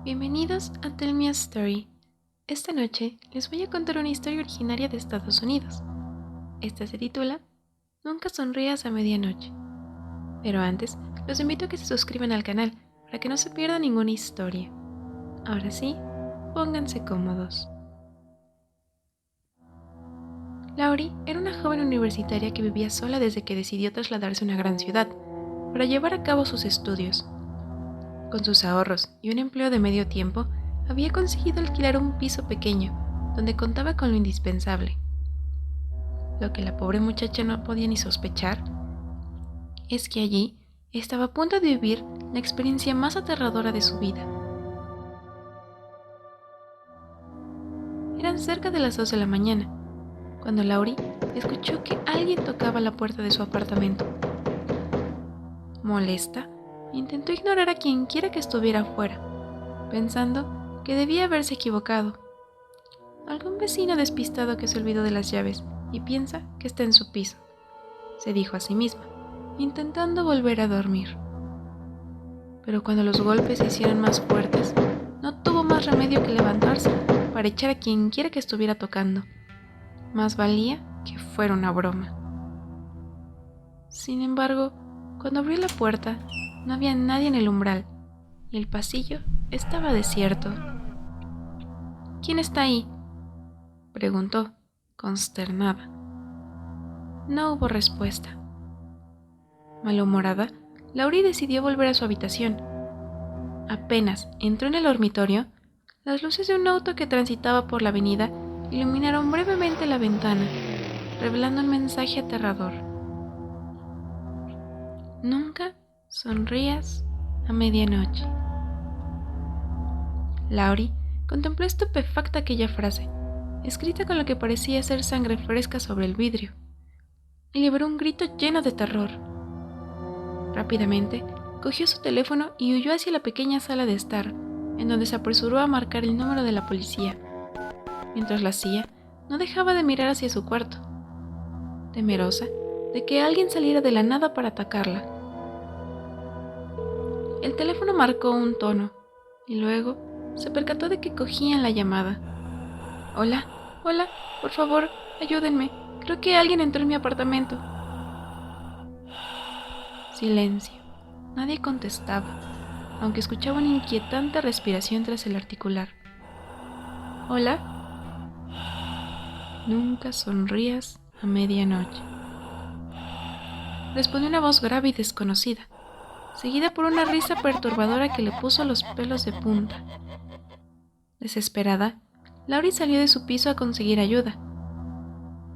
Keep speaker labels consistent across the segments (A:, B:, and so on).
A: Bienvenidos a Tell Me a Story. Esta noche les voy a contar una historia originaria de Estados Unidos. Esta se titula Nunca sonrías a medianoche. Pero antes, los invito a que se suscriban al canal para que no se pierda ninguna historia. Ahora sí, pónganse cómodos. Laurie era una joven universitaria que vivía sola desde que decidió trasladarse a una gran ciudad para llevar a cabo sus estudios. Con sus ahorros y un empleo de medio tiempo, había conseguido alquilar un piso pequeño, donde contaba con lo indispensable. Lo que la pobre muchacha no podía ni sospechar es que allí estaba a punto de vivir la experiencia más aterradora de su vida. Eran cerca de las 2 de la mañana, cuando Laurie escuchó que alguien tocaba la puerta de su apartamento. Molesta, intentó ignorar a quien quiera que estuviera afuera, pensando que debía haberse equivocado. Algún vecino despistado que se olvidó de las llaves y piensa que está en su piso, se dijo a sí misma, intentando volver a dormir. Pero cuando los golpes se hicieron más fuertes, no tuvo más remedio que levantarse para echar a quien quiera que estuviera tocando. Más valía que fuera una broma. Sin embargo, cuando abrió la puerta, no había nadie en el umbral y el pasillo estaba desierto. ¿Quién está ahí?, preguntó, consternada. No hubo respuesta. Malhumorada, Laurie decidió volver a su habitación. Apenas entró en el dormitorio, las luces de un auto que transitaba por la avenida iluminaron brevemente la ventana, revelando un mensaje aterrador. Nunca sonrías a medianoche. Laurie contempló estupefacta aquella frase, escrita con lo que parecía ser sangre fresca sobre el vidrio, y liberó un grito lleno de terror. Rápidamente, cogió su teléfono y huyó hacia la pequeña sala de estar, en donde se apresuró a marcar el número de la policía. Mientras lo hacía, no dejaba de mirar hacia su cuarto, temerosa de que alguien saliera de la nada para atacarla. El teléfono marcó un tono, y luego se percató de que cogían la llamada. Hola, por favor, ayúdenme. Creo que alguien entró en mi apartamento. Silencio. Nadie contestaba, aunque escuchaba una inquietante respiración tras el auricular. ¿Hola? Nunca sonrías a medianoche, respondió una voz grave y desconocida, seguida por una risa perturbadora que le puso los pelos de punta. Desesperada, Laurie salió de su piso a conseguir ayuda.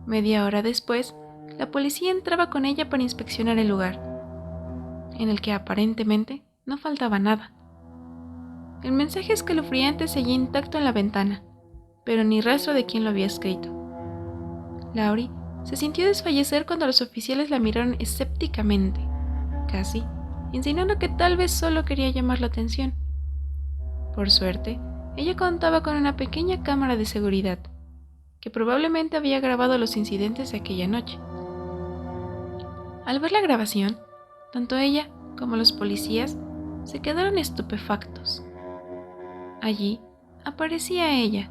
A: Media hora después, la policía entraba con ella para inspeccionar el lugar, en el que aparentemente no faltaba nada. El mensaje escalofriante seguía intacto en la ventana, pero ni rastro de quién lo había escrito. Laurie se sintió desfallecer cuando los oficiales la miraron escépticamente, casi insinuando que tal vez solo quería llamar la atención. Por suerte, ella contaba con una pequeña cámara de seguridad, que probablemente había grabado los incidentes de aquella noche. Al ver la grabación, tanto ella como los policías se quedaron estupefactos. Allí aparecía ella,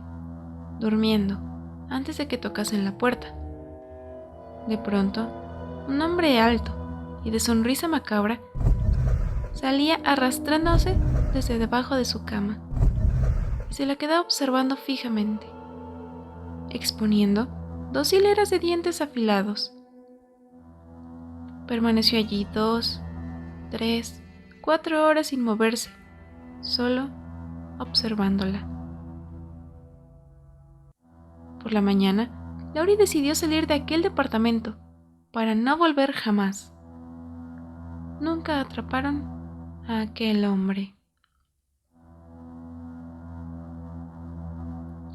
A: durmiendo, antes de que tocasen la puerta. De pronto, un hombre alto y de sonrisa macabra salía arrastrándose desde debajo de su cama y se la quedaba observando fijamente, exponiendo 2 hileras de dientes afilados. Permaneció allí 2, 3, 4 horas sin moverse, solo observándola. Por la mañana, Laurie decidió salir de aquel departamento para no volver jamás. Nunca atraparon a aquel hombre.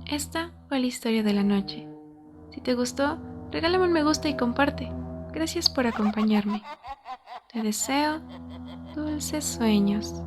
A: Esta fue la historia de la noche. Si te gustó, regálame un me gusta y comparte. Gracias por acompañarme. Te deseo dulces sueños.